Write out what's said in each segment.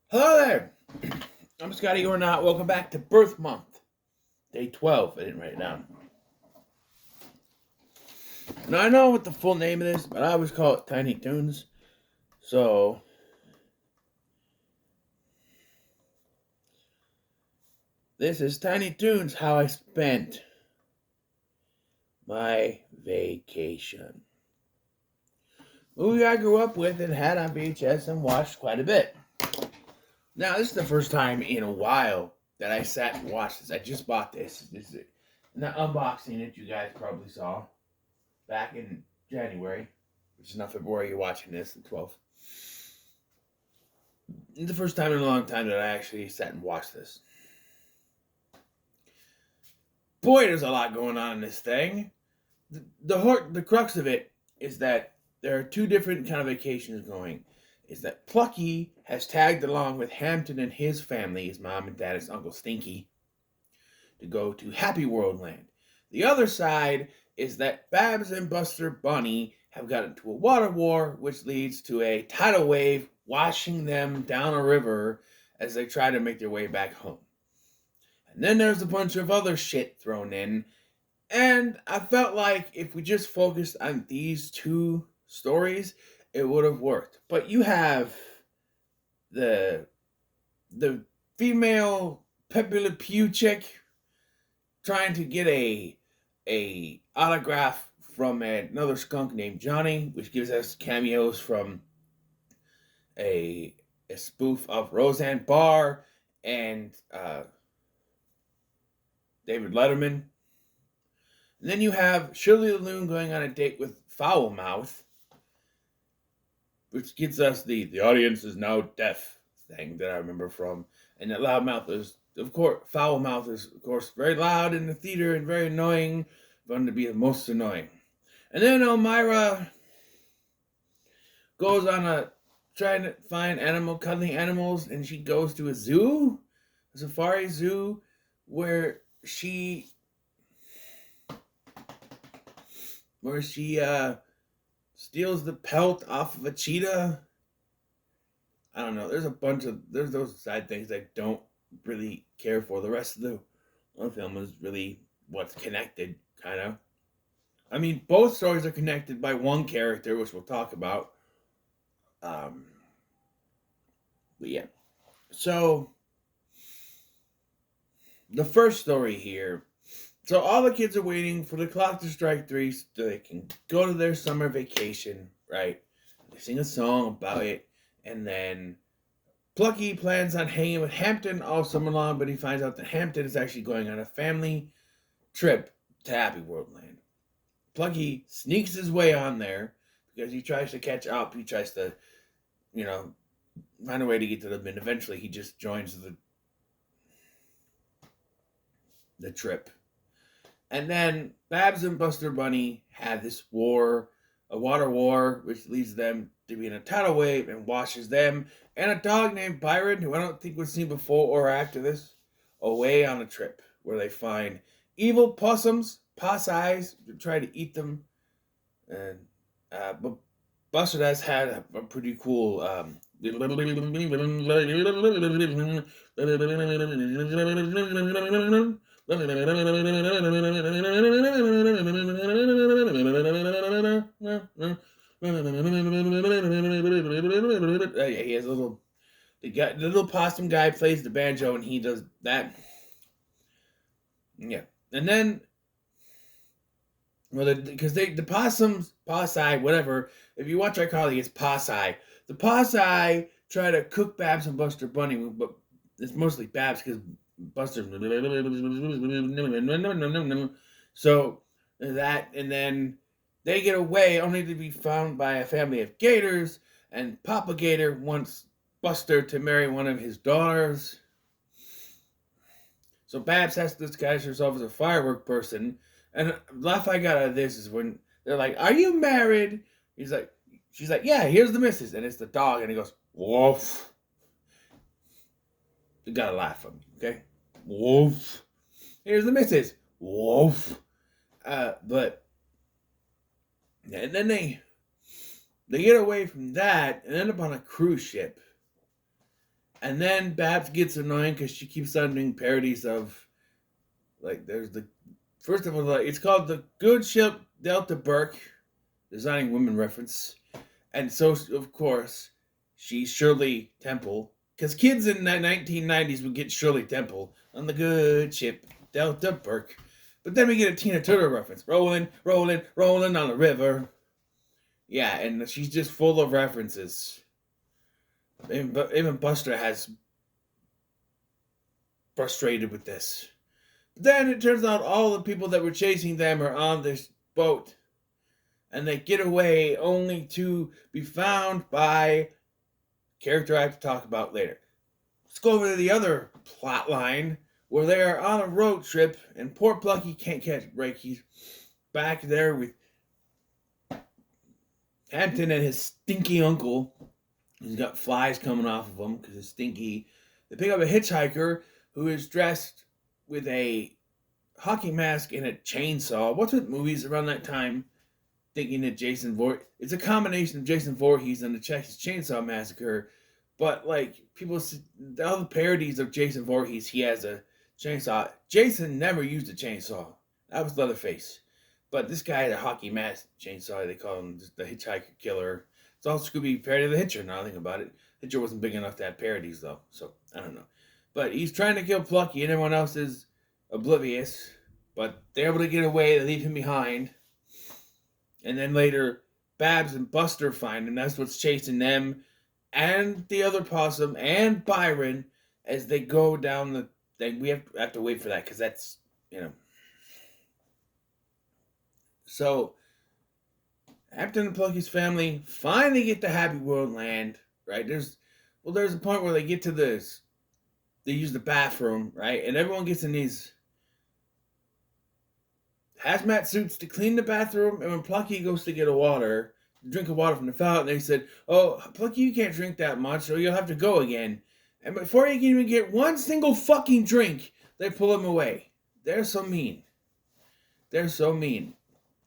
Hello there. I'm Scotty or not. Welcome back to Birth Month, day 12. I didn't write it down. Now I know what the full name of this, but I always call it Tiny Toons. So this is Tiny Toons, how I spent my vacation. Movie I grew up with and had on VHS and watched quite a bit. Now this is the first time in a while that I sat and watched this. I just bought this. This is the unboxing that you guys probably saw back in January, which is not February. You're watching this, the 12th. It's the first time in a long time that I actually sat and watched this. Boy, there's a lot going on in this thing. The crux of it is that there are two different kind of vacations going. Is that Plucky has tagged along with Hampton and his family, his mom and dad, his Uncle Stinky, to go to Happy World Land. The other side is that Babs and Buster Bunny have got into a water war, which leads to a tidal wave washing them down a river as they try to make their way back home. And then there's a bunch of other shit thrown in, and I felt like if we just focused on these two stories, it would have worked. But you have the female Pepe Le Pew chick trying to get a autograph from another skunk named Johnny, which gives us cameos from a spoof of Roseanne Barr and David Letterman. And then you have Shirley the Loon going on a date with Foul Mouth, which gets us the audience is now deaf thing that I remember from. And that Loudmouth is, of course, Foul Mouth is, of course, very loud in the theater and very annoying, fun to be the most annoying. And then Elmira goes on a trying to find cuddling animals, and she goes to a zoo, a safari zoo, where she steals the pelt off of a cheetah. I don't know. There's those side things I don't really care for. The rest of the film is really what's connected, kind of. I mean, both stories are connected by one character, which we'll talk about. Um, but yeah. So the first story here. So all the kids are waiting for the clock to strike 3 so they can go to their summer vacation, right? They sing a song about it, and then Plucky plans on hanging with Hampton all summer long, but he finds out that Hampton is actually going on a family trip to Happy World Land. Plucky sneaks his way on there because he tries to catch up. He tries to, find a way to get to them, and eventually he just joins the trip. And then Babs and Buster Bunny have this war, a water war, which leads them to be in a tidal wave and washes them and a dog named Byron, who I don't think was seen before or after this, away on a trip where they find evil possums, poss-eyes, to try to eat them. And but Buster has had a pretty cool yeah, he has a little the little possum guy plays the banjo and he does that. Yeah, and then because the possums, poss-eye, whatever. If you watch iCarly, it's poss-eye. The poss-eye try to cook Babs and Buster Bunny, but it's mostly Babs because Buster. So that, and then they get away only to be found by a family of gators, and Papa Gator wants Buster to marry one of his daughters. So Babs has to disguise herself as a firework person. And the laugh I got out of this is when they're like, "Are you married?" She's like, "Yeah, here's the missus." And it's the dog, and he goes, "Woof." You gotta laugh from me, okay? Woof. Here's the missus. Woof. But yeah, and then they get away from that and end up on a cruise ship. And then Babs gets annoying because she keeps on doing parodies of, like, there's the, first of all, like, it's called the Good Ship Delta Burke, designing women reference. And so, of course, she's Shirley Temple. Because kids in the 1990s would get Shirley Temple on the Good Ship Delta Burke. But then we get a Tina Turner reference. Rolling, rolling, rolling on the river. Yeah, and she's just full of references. Even Buster has frustrated with this. But then it turns out all the people that were chasing them are on this boat. And they get away only to be found by a character I have to talk about later. Let's go over to the other plot line where they are on a road trip and poor Plucky can't catch a break. He's back there with Hampton and his stinky uncle. He's got flies coming off of him because it's stinky. They pick up a hitchhiker who is dressed with a hockey mask and a chainsaw. What's with movies around that time? Thinking that Jason Voorhees, it's a combination of Jason Voorhees and the Texas Chainsaw Massacre, but like people, all the parodies of Jason Voorhees, he has a chainsaw. Jason never used a chainsaw. That was Leatherface, but this guy had a hockey mask chainsaw. They call him the Hitchhiker Killer. It's all Scooby parody of the Hitcher. Now I think about it, Hitcher wasn't big enough to have parodies though, so I don't know. But he's trying to kill Plucky, and everyone else is oblivious. But they're able to get away. They leave him behind. And then later, Babs and Buster find him. That's what's chasing them and the other possum and Byron as they go down the thing. We have to wait for that because that's, So, Hampton and Plucky's family finally get to Happy World Land, right? There's a point where they get to this. They use the bathroom, right? And everyone gets in these hazmat suits to clean the bathroom, and when Plucky goes to get a drink of water from the fountain, they said, "Oh, Plucky, you can't drink that much, so you'll have to go again." And before he can even get one single fucking drink, they pull him away. They're so mean. They're so mean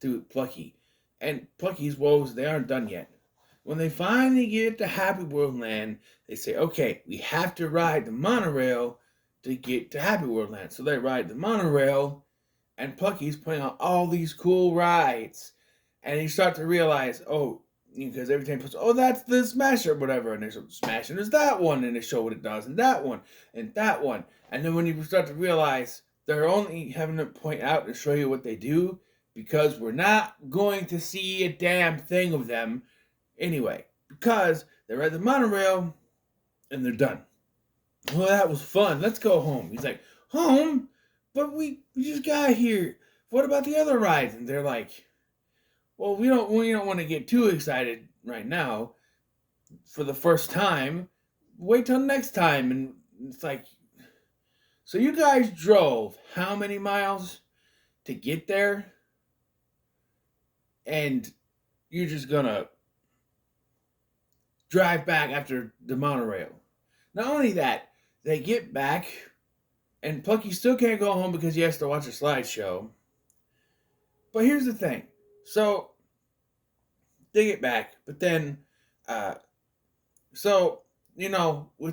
to Plucky. And Plucky's woes, they aren't done yet. When they finally get to Happy World Land, they say, "Okay, we have to ride the monorail to get to Happy World Land." So they ride the monorail, and Plucky's putting on all these cool rides. And you start to realize, because every time he puts, that's the Smasher, or whatever. And there's a Smash, and there's that one, and they show what it does, and that one, and that one. And then when you start to realize they're only having to point out and show you what they do, because we're not going to see a damn thing of them anyway. Because they're at the monorail, and they're done. Well, that was fun. Let's go home. He's like, "Home? But we just got here. What about the other rides?" And they're like, "Well, we don't want to get too excited right now for the first time. Wait till next time." And it's like, so you guys drove how many miles to get there? And you're just gonna drive back after the monorail. Not only that, they get back, and Plucky still can't go home because he has to watch a slideshow. But here's the thing. So, they get back, but then, with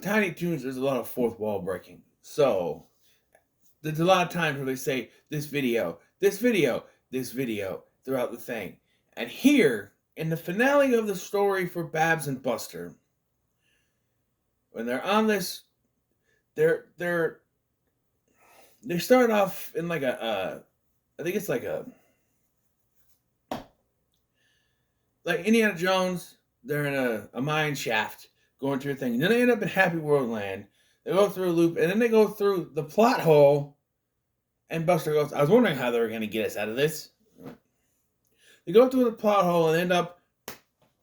Tiny Toons, there's a lot of fourth wall breaking. So, there's a lot of times where they say, this video, throughout the thing. And here, in the finale of the story for Babs and Buster, when they're on this, they start off in like I think it's like Indiana Jones. They're in a mine shaft going through a thing. And then they end up in Happy World Land. They go through a loop, and then they go through the plot hole. And Buster goes, "I was wondering how they were going to get us out of this." They go through the plot hole and end up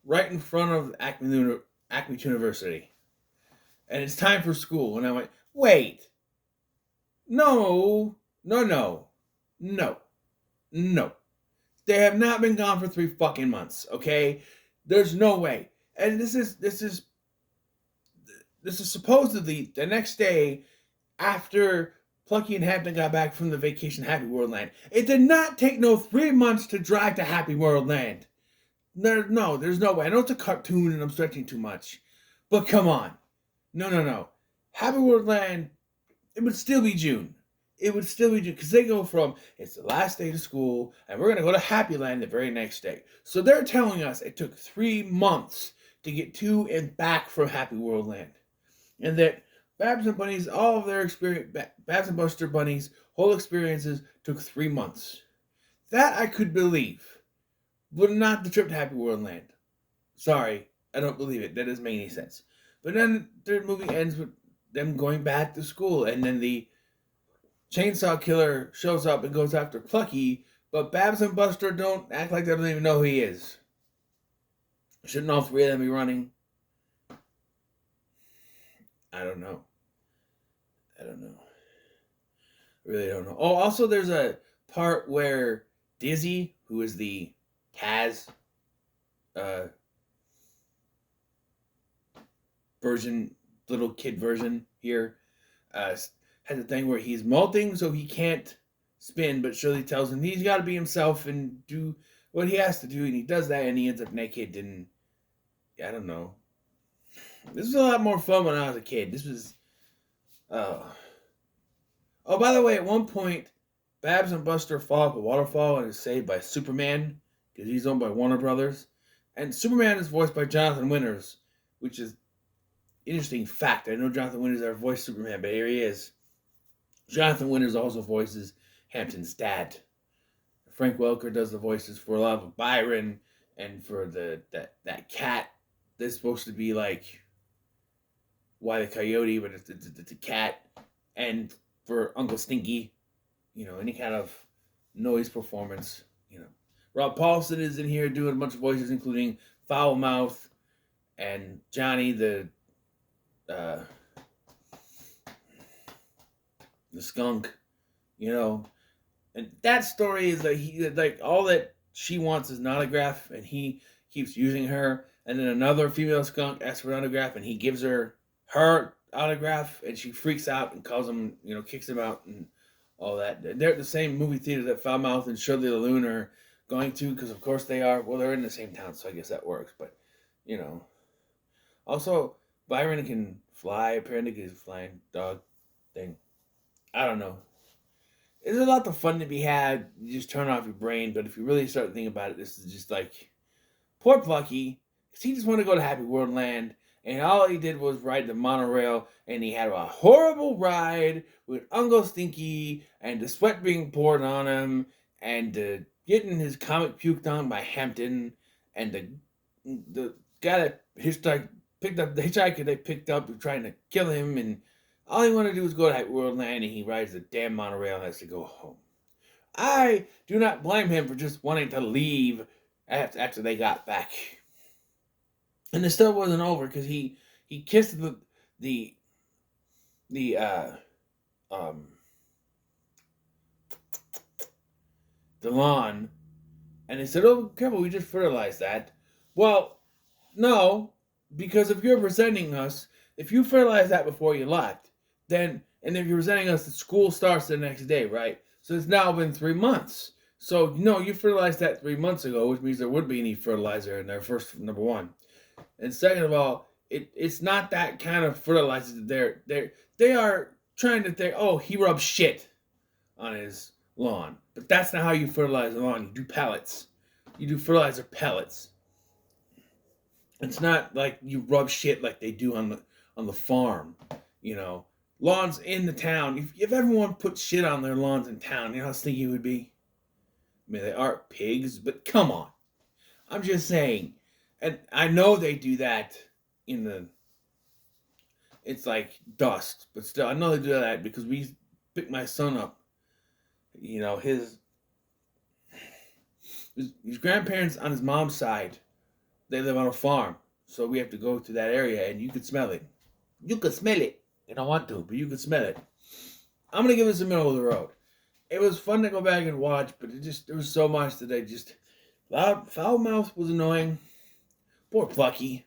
right in front of Acme University. And it's time for school. And I went, wait. No. They have not been gone for 3 fucking months, okay? There's no way. And this is supposedly the next day after Plucky and Hampton got back from the vacation Happy World Land. It did not take 3 months to drive to Happy World Land. No, there's no way. I know it's a cartoon and I'm stretching too much. But come on. No. Happy World Land, it would still be June. It would still be June because they go from it's the last day of school and we're gonna go to Happy Land the very next day. So they're telling us it took 3 months to get to and back from Happy World Land, and that Babs and Bunny's all of their experience, Babs and Buster Bunny's whole experiences took 3 months. That I could believe, but not the trip to Happy World Land. Sorry, I don't believe it. That doesn't make any sense. But then the movie ends with them going back to school, and then the chainsaw killer shows up and goes after Plucky, but Babs and Buster don't act like they don't even know who he is. Shouldn't all three of them be running? I don't know. I don't know. I really don't know. Oh, also, there's a part where Dizzy, who is the Taz uh, version, little kid version here, has a thing where he's molting, so he can't spin, but Shirley tells him he's got to be himself and do what he has to do, and he does that, and he ends up naked, and I don't know. This was a lot more fun when I was a kid. This was, oh. Oh, by the way, at one point, Babs and Buster fall up a waterfall and is saved by Superman, because he's owned by Warner Brothers. And Superman is voiced by Jonathan Winters, which is interesting fact. I know Jonathan Winters ever voiced Superman, but here he is. Jonathan Winters also voices Hampton's dad. Frank Welker does the voices for a lot of Byron and for that cat that's supposed to be like Why the Coyote, but it's a cat. And for Uncle Stinky, any kind of noise performance. Rob Paulson is in here doing a bunch of voices, including Foul Mouth and Johnny uh, the skunk, and that story is like all that she wants is an autograph, and he keeps using her, and then another female skunk asks for an autograph, and he gives her autograph, and she freaks out and calls him, kicks him out and all that. They're at the same movie theater that Foulmouth and Shirley Loon are going to, because of course they are. Well, they're in the same town, so I guess that works. But also Byron can fly. Apparently, he's a flying dog thing. I don't know. There's a lot of fun to be had. You just turn off your brain, but if you really start thinking about it, this is just like poor Plucky, because he just wanted to go to Happy World Land, and all he did was ride the monorail, and he had a horrible ride with Uncle Stinky, and the sweat being poured on him, and getting his comic puked on by Hampton, and the guy that picked up the hitchhiker they picked up was trying to kill him, and all he wanted to do was go to Happy World Land, and he rides the damn monorail and has to go home. I do not blame him for just wanting to leave after they got back. And it still wasn't over because he kissed the lawn, and they said, "Oh, careful, we just fertilized that." Well, no, because if you're presenting us, if you fertilize that before you left, then, and if you're presenting us, the school starts the next day, right? So it's now been 3 months. So no, you fertilized that 3 months ago, which means there would be any fertilizer in there. First, number one, and second of all, it's not that kind of fertilizer. They are trying to think, oh, he rubs shit on his lawn, but that's not how you fertilize a lawn. You do pellets. You do fertilizer pellets. It's not like you rub shit like they do on the farm. Lawns in the town. If everyone put shit on their lawns in town, you know how stinky it would be. I mean, they are pigs, but come on. I'm just saying, and I know they do that it's like dust, but still, I know they do that because we picked my son up. His grandparents on his mom's side, they live on a farm, so we have to go to that area, and you could smell it. You could smell it. You don't want to, but you could smell it. I'm gonna give this a middle of the road. It was fun to go back and watch, but there was so much that Foul Mouth was annoying. Poor Plucky.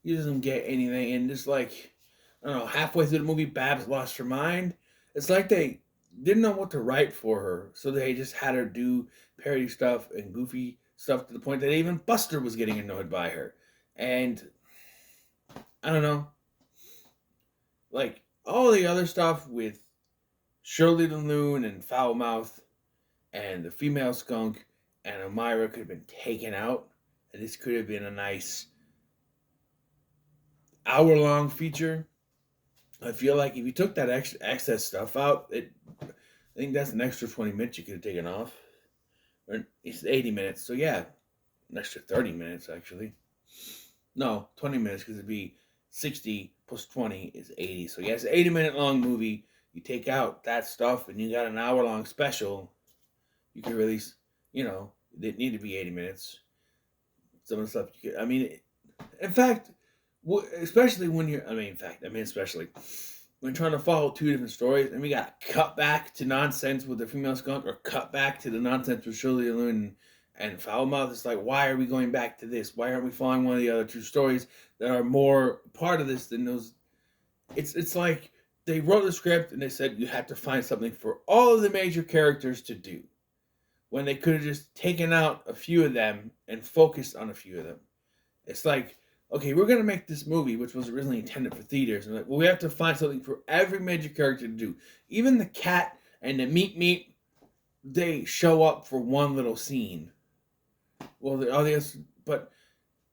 He doesn't get anything, and just like, I don't know, halfway through the movie, Babs lost her mind. It's like they didn't know what to write for her, so they just had her do parody stuff and goofy stuff to the point that even Buster was getting annoyed by her. And I don't know. Like all the other stuff with Shirley the Loon and Foulmouth and the female skunk and Elmira could have been taken out. And this could have been a nice hour-long feature. I feel like if you took that extra excess stuff out, I think that's an extra 20 minutes you could have taken off. Or it's 80 minutes, so yeah, an extra 30 minutes actually. No, 20 minutes because it'd be 60 plus 20 is 80. So yeah, it's an 80-minute long movie. You take out that stuff and you got an hour-long special. You could release, it didn't need to be 80 minutes. Some of the stuff you could, in fact, especially when you're, especially when trying to follow two different stories, and we got cut back to nonsense with the female skunk, or cut back to the nonsense with Shirley Loon and Foulmouth. It's like, why are we going back to this? Why aren't we following one of the other two stories that are more part of this than those? It's like they wrote the script and they said you had to find something for all of the major characters to do, when they could have just taken out a few of them and focused on a few of them. It's like, okay, we're gonna make this movie, which was originally intended for theaters, and like, well, we have to find something for every major character to do. Even the cat and the meat, they show up for one little scene. Well, the others, but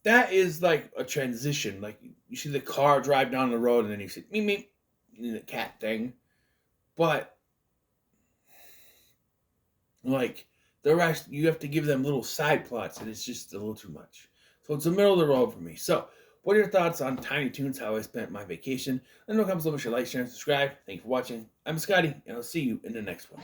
that is like a transition. Like you see the car drive down the road, and then you see meep, the cat thing. But like the rest, you have to give them little side plots, and it's just a little too much. So it's the middle of the road for me. So, what are your thoughts on Tiny Toons, how I spent my vacation? Let me know in the comments below. Like, share, and subscribe. Thank you for watching. I'm Scotty, and I'll see you in the next one.